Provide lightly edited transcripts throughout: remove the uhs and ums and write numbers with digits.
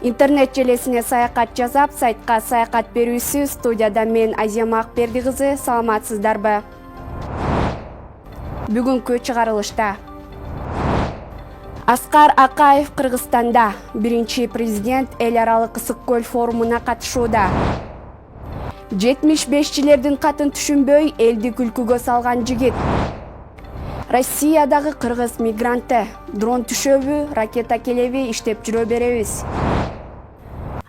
Интернет желесине саякат жасап, сайтка саякат берүүсү. Студияда мен Азия Макберди кызы. Саламатсыздарбы? Бүгүнкү чыгарылышта Аскар Акаев Кыргызстанда, биринчи президент эл аралык ысык көл форумуна катышууда. 75-чилердин катын түшүнбөй, элди күлкүгө салган жигит. Россиядагы кыргыз мигранты. Дрон түшөбү, ракета келеби, иштеп жүрө беребиз.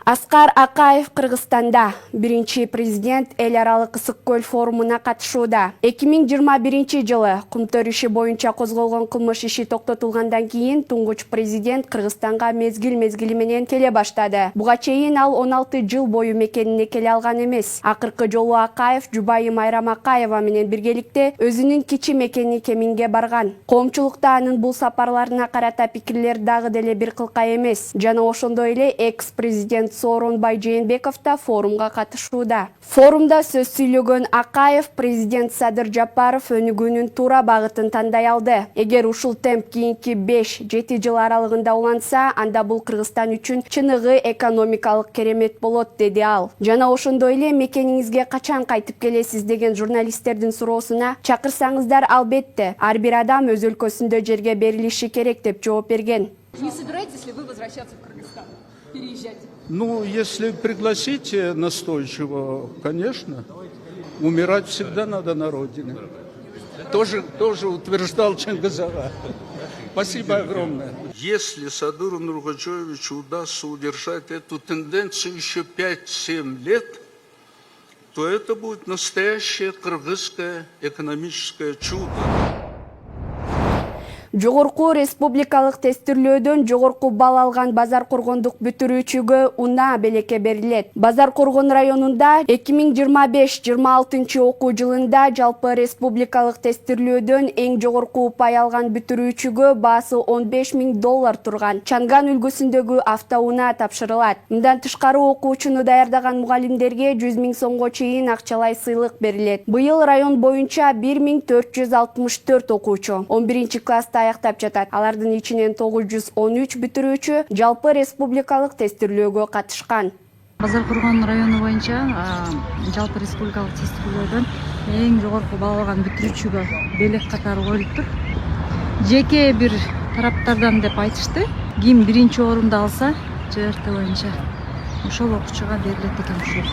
Аскар Акаев Кыргызстанда, биринчи президент эл аралык ысык көл форумуна катышууда. 2021 жылы кумтөр иши боюнча козголгон кылмыш иши токтотулгандан кийин туңгуч президент Кыргызстанга мезгил менен келе баштады. Буга чейин ал 16 жыл бою мекенине келе алган эмес. Акыркы жолу Акаев жубайы Майрам Акаева менен биргеликте өзүнүн кичи мекени Кеминге барган. Коомчулукта анын бул сапарларына карата пикирлер дагы деле бир кылка эмес. Жана ошондой эле экс-президент Сооронбай Жээнбеков да форумга катышууда. Форумда сөз сүйлөгөн Акаев президент Садыр Жапаров өнүгүүнүн туура багытын тандай алды. Эгер ушул темп кийинки 5-7 жыл аралыгында уланса, анда бул Кыргызстан үчүн чыныгы экономикалык керемет болот, деди ал. Жана ошондой эле мекениңизге качан кайтып келесиз деген журналисттердин суроосуна чакырсаңыздар, албетте, ар бир адам өз өлкөсүндө жерге берилиши керек деп жооп берген. Не собираетесь ли вы возвращаться в Кыргызстан? Переезжать? Ну, если пригласите настойчиво, конечно. Умирать всегда надо на родине. Тоже утверждал Чингизага. Спасибо огромное. Если Садыру Нургачевичу удастся удержать эту тенденцию еще 5-7 лет, то это будет настоящее кыргызское экономическое чудо. Жогорку республикалык тестирлөөдөн жогорку балл алган Базар Коргондук бүтүрүүчүгө унаа белекке берилет. Базар Коргон районунда 2025-26 окуу жылында жалпы республикалык тестирлөөдөн эң жогорку упай алган бүтүрүүчүгө баасы $15,000 турган Чанган үлгүсүндөгү автоунаа тапшырылат. Мындан тышкары окуучуну даярдаган мугалимдерге 100,000 сомго чейин акчалай сыйлык берилет. Быйыл район боюнча 1464 окуучу 11-класста аяктап жатат. Алардын ичинен 913 бүтүрүүчү жалпы республикалык тестирлөөгө катышкан. Базар Коргон району боюнча жалпы республикалык тестирлөөдөн эң жогорку балл алган бүтүрүүчүгө белек катары коюлуптур. Жеке бир тараптардан деп айтышты. Ким биринчи орунду алса, ЖРТ боюнча ошол окуучуга берилет экен ушул.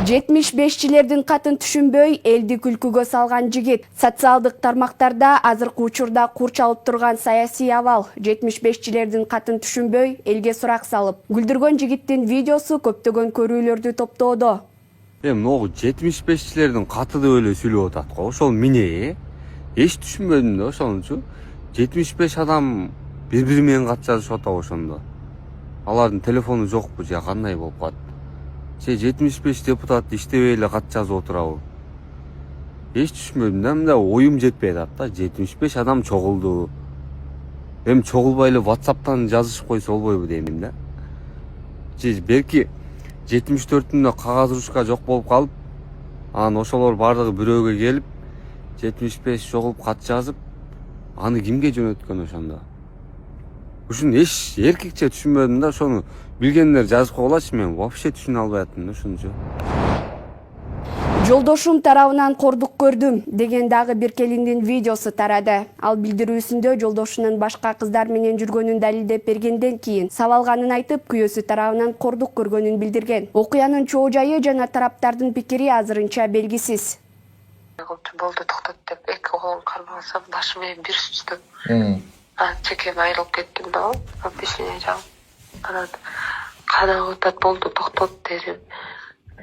75-чилердин катын түшүнбөй, элди күлкүгө салган жигит. Социалдык тармактарда азыркы учурда курч алып турган саясий абал. 75-чилердин катын түшүнбөй, элге сурак салып. Күлдүргөн жигиттин видеосу көптөгөн көрүүлөрдү топтоодо. Могу 75-чилердин каты деп эле сүйлөп атат го. Ошол эмне? Эч түшүнбөдүм да ошонучу. 75 адам бири-бири менен кат жазышып атабы ошондо. Алардын телефону жокпу же кандай болуп калат? 75 депутат иштебей эле кат жазып отурабы? Эч түшүнбөдүм да, мында оюм жетпей атат да. 75 адам чогулду. Эми чогулбай эле WhatsApp'тан жазышып койсо болбойбу деймин да. Же белки 74-түндө кагаз ручка жок болуп калып, анан ошолор бардыгы бирөөгө келип 75 чогулуп кат жазып, аны кимге жөнөткөн ошондо? Ушуну эч эркекче түшүнбөдүм да, ошону билгендер жазып койгулачы, мен вообще түшүнө албай аттым да ушунчу. Жолдошум тарабынан кордук көрдүм деген дагы бир келиндин видеосу тарады. Ал билдирүүсүндө жолдошунун башка кыздар менен жүргөнүн далилдеп бергенден кийин сабалганын айтып, күйөөсү тарабынан кордук көргөнүн билдирген. Окуянын чоо жайы жана тараптардын пикири азырынча белгисиз. Болду, токтот деп эки колун кармап алсам, башым менен бир сүздү. Чекем айрылып кеттим да, объяснение жагып. Анан кан агып атат, болду, токтот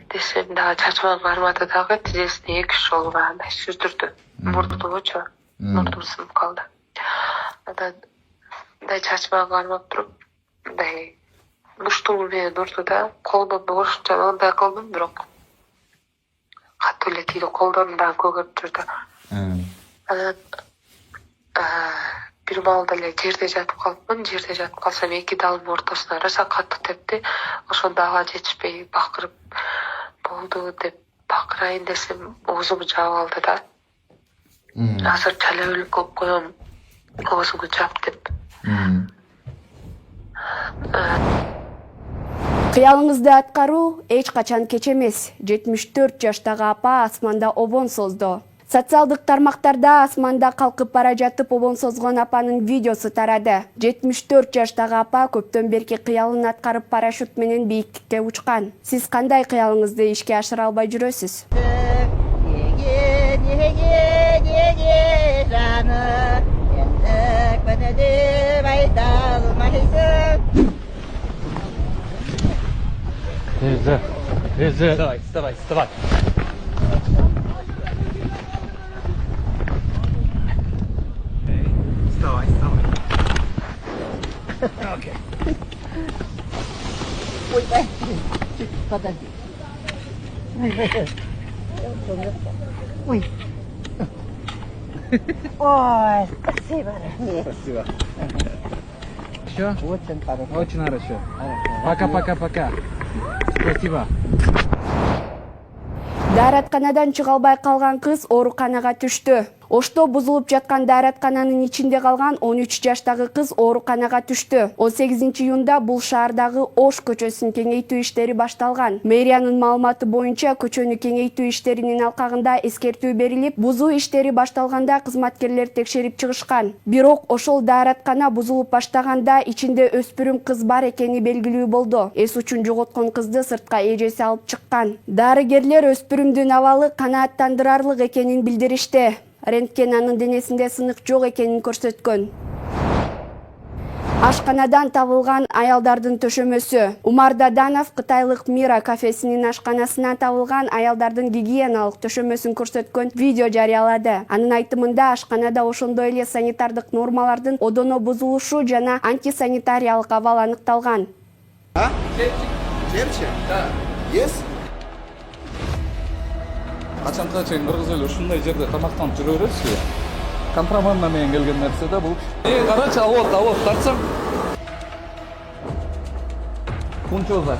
десем дагы чачмам кармады дагы, тизесине 2-3 жолу андай сүздүрдү. Мурдумчу, мурдум сынып калды. Анан мындай чачмам кармап туруп, мындай муштугу менен урду да, колумду орушча мындай кылдым, бирок катуу эле тиги, колдорум дагы көгөрүп турду. Анан бир маалда эле жерде жатып калыпмын. Жерде жатып калсам, эки далдын ортосуна роса катуу тепти. Ошондо ага жетишпей бакырып, болду деп бакырайын десем, оозуму жаап алды да. Азыр чала өлүп кылып коем, оозуму жап деп. Кыялыңызды аткаруу эч качан кеч эмес. 74 жаштагы апа асманда обон созду. Социалдык тармактарда асманда калкып бара жатып обон созгон апанын видеосу тарады. 74 жаштагы апа көптөн берки кыялын аткарып парашют менен бийиктикке учкан. Сиз кандай кыялыңызды ишке ашыра албай жүрөсүз? Давай, вставай, вставай. Вставай, вставай. Окей. Ой, дай. Подожди. Ой. Ой, спасибо. Спасибо. Все? Очень хорошо. Очень хорошо. Пока-пока-пока. Спасибо. Дааратканадан чыга албай калган кыз ооруканага түштү. Ошто бузулуп жаткан даараткананын ичинде калган 13 жаштагы кыз ооруканага түштү. 18-июнда бул шаардагы Ош көчөсүн кеңейтүү иштери башталган. Мэриянын маалыматы боюнча көчөнү кеңейтүү иштеринин алкагында эскертүү берилип, бузуу иштери башталганда кызматкерлер текшерип чыгышкан. Бирок ошол даараткана бузулуп баштаганда ичинде өспүрүм кыз бар экени белгилүү болду. Эс учун жоготкон кызды сыртка эжеси алып чыккан. Дарыгерлер өспүрүмдүн абалы канааттандырарлык экенин билдиришти. Рентген анын денесинде сынык жок экенин көрсөткөн. Ашканадан табылган аялдардын төшөмөсү. Умар Даданов кытайлык Мира кафесинин ашканасынан табылган аялдардын гигиеналык төшөмөсүн көрсөткөн видео жарыялады. Анын айтымында ашканада ошондой эле санитардык нормалардын одоно бузулушу жана антисанитариялык абал аныкталган. Жемче? Да. Yes? Качанга чейин кыргыз эле ушундай жерде тамактанып жүрө бересизби? Контрабанда менен келген нерсе да бул. Карачы, вот, тартсаң. Кунчоза.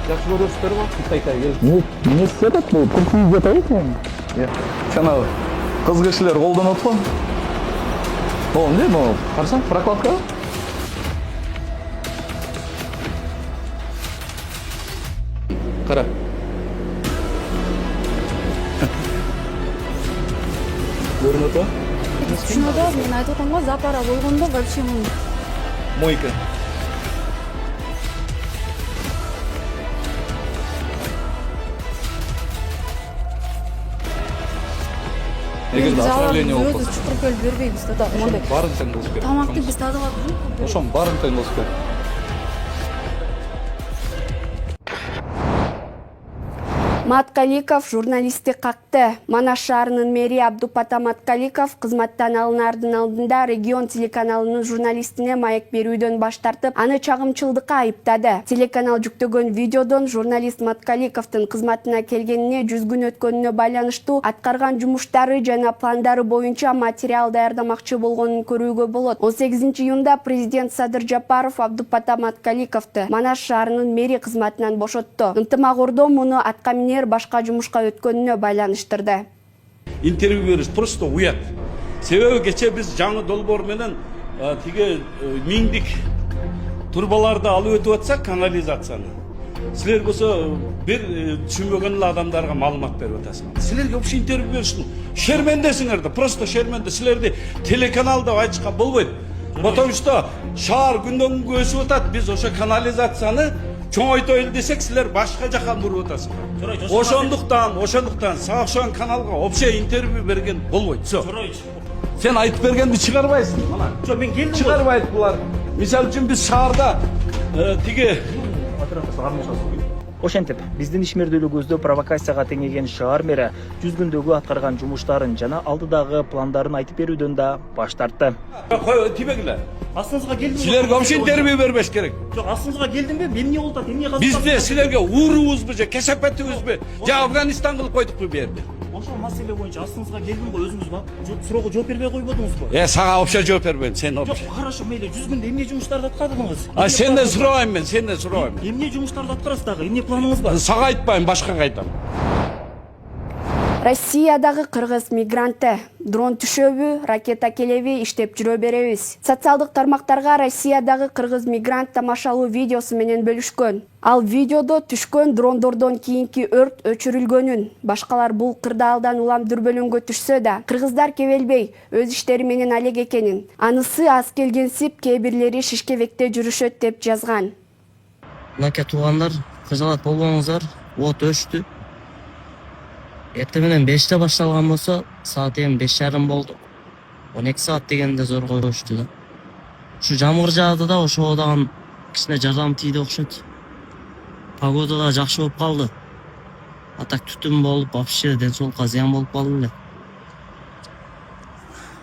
Жакшы көрөсүздарбы? Китайга келип. Не себеп бул? Курсуңуз жатабы экен? Жанагы кыз кишилер колдонот го. О, эмне бул? Карасаң, прокладка. Кара. Көрүнөт ба? Түшүнөт, мен айтып атам го, запара болгондо вообще Мойка. Эгер отравление болуп калса, чукур көл бербейбиз да, мондай. баарын тең кылыш керек. Тамакты биз татып атабыз. Ошон баарын тең кылыш керек. Маткаликов журналистти какты. Манаш шаарынын мэри Абдупата Маткаликов кызматтан алынаардын алдында регион телеканалынын журналистине маек берүүдөн баш тартып, аны чагымчылдыкка айыптады. Телеканал жүктөгөн видеодон журналист Маткаликовдун кызматына келгенине 100 күн өткөнүнө байланыштуу аткарган жумуштары жана пландары боюнча материал даярдамакчы болгонун көрүүгө болот. 18-июнда президент Садыр Жапаров Абдупата Маткаликовду Манаш шаарынын мэри кызматынан бошотту. Ынтымак Ордо муну атка башка жумушка өткөнүнө байланыштырды. Интервью бериш просто уят. Себеби кече биз жаңы долбоор менен тиге миңдик турбаларды алып өтүп атсак канализацияны. Силер болсо бир түшүнбөгөн адамдарга маалымат берип атасыңар. Силерге вообще интервью бериштин шермендесиңер да, просто шерменде. Силерди телеканал деп айтышка болбойт. Потому что шаар күндөн күнгө өсүп атат. Биз ошо канализацияны чоңойтойлу десек, силер башка жака буруп атасыңар. Ошондуктан сага каналга вообще интервью берген болбойт. Все. Сен айтып бергенди чыгарбайсың. Жок, мен келдим. Чыгарбайт булар. Мисалы үчүн биз шаарда тиге Ошентип, биздин ишмердүүлүгүбүздү провокацияга теңеген шаар мэри 100 күндөгү аткарган жумуштарын жана алдыдагы пландарын айтып берүүдөн да баш тартты. Кой тибегиле. Астыңызга келдим. Силерге вообще интервью бербеш керек. Жок, астыңызга келдимби? Эмне болуп атат? Эмне казып? Бизде силерге уурубузбу же кесепетибизби же Афганистан кылып койдукпу бу жерде? Ошол маселе боюнча астыңызга келдим го, өзүңүз суроого жооп бербей койбодуңузбу? Сага вообще жооп бербейм, сен Жок, вообще. хорошо, мейли, 100 күндө эмне жумуштарды аткардыңыз? Сенден сурабайм мен, сенден сурабайм. Эмне жумуштарды аткарасыз дагы? Эмне планыңыз бар? Сага айтпайм, башкага айтам. Россиядагы кыргыз мигранты дрон түшөбү, ракета келеби, иштеп жүрө беребиз. Социалдык тармактарга Россиядагы кыргыз мигрант тамашалуу видеосу менен бөлүшкөн. Ал видеодо түшкөн дрондордон кийинки өрт өчүрүлгөнүн, башкалар бул кырдаалдан улам дүрбөлөңгө түшсө да, кыргыздар кебелбей өз иштери менен алек экенин, анысы аз келгенсип кээ бирлери шишкебекте жүрүшөт деп жазган. Мынакей туугандар, кыжалат болбоңуздар, от өчтү. Эртең менен 5-те башталган болсо, саат эми 5:30 болду. 12 саат дегенде зорго өчтү да. Ушу жамгыр жаады да, ошого дагы кичине жардам тийди окшойт. Погода да жакшы болуп калды. Атак түтүн болуп, вообще ден соолукка зыян болуп калды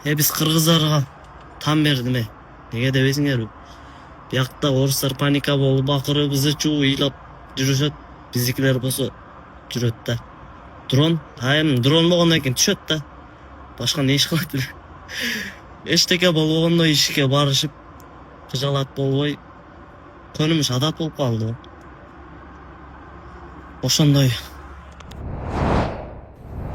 эле. Биз кыргыздарга там бердим. Неге дебесиңерби? Биякта орустар паника болуп, акыры бизди чууйлап жүрүшөт. Биздикилер болсо жүрөт да. Дрон болгондон кийин түшөт да. Башка не иш кылат эле? Эчтеке болбогондо ишке барышып, кыжалат болбой, көнүмүш адат болуп калды. Ошондой.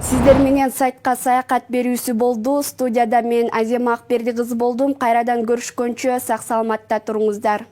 Сиздер менен сайтка саякат берүүсү болду. Студияда мен Азема Акберди кызы болдум. Кайрадан көрүшкөнчө сак саламатта туруңуздар.